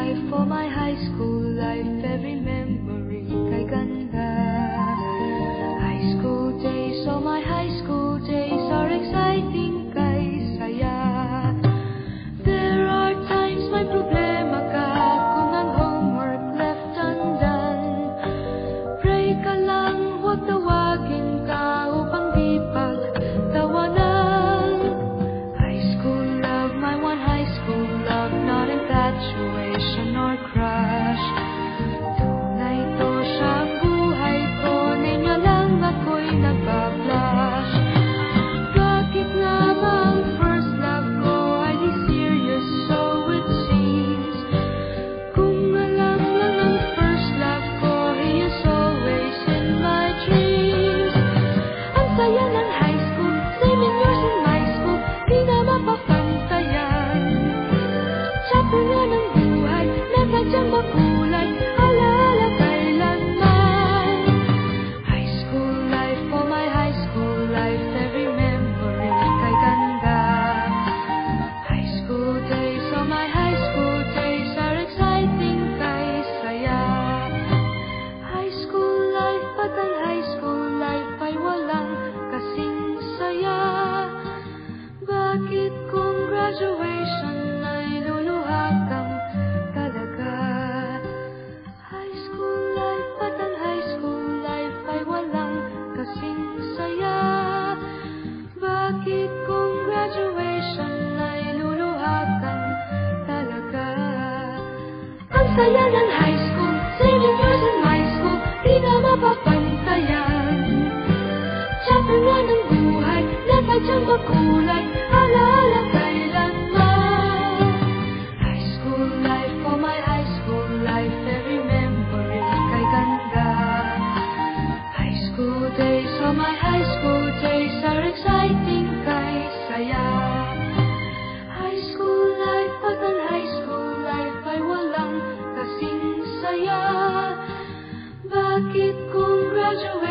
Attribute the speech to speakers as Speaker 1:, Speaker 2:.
Speaker 1: life, oh my high school life, every memory kay ganda. High school days, oh my high school days are exciting kay saya. There are times may problema ka kung ang homework left undone. Pray ka lang, huwag tawagin ka upang di pagtawanan. High school love, my one high school love, not infatuation or crush. Tunay to siyang buhay ko, ninyo lang ako'y nagbablush. Bakit nga ba ang first love ko ay di serious, so it seems? Kung alam lang ang first love ko, he is always in my dreams. Ang saya ng high school, 7 years in my school, di na mapapantayan. Chapter nga ng buhay, nagsadyang makulay, alaala kailanman. High school life, oh my high school life, every memory kay ganda. High school days, oh my high school days are exciting kay saya. High school life, at ang high school life ay walang kasing saya. Bakit kung graduation ay luluha kang talaga? High school life, at ang high school life ay walang kasing saya. Bakit kung graduation ay luluha kang talaga? Ang saya ng high school, 7 years in my school, di na mapapantayan. Chapter nga ng buhay, nagsadyang makulay, alaala kailanman. High school life, oh my high school life, every memory kay ganda. High school days, oh my high school days are exciting kay saya. High school life, at ang high school life ay walang kasing saya. Bakit kung graduate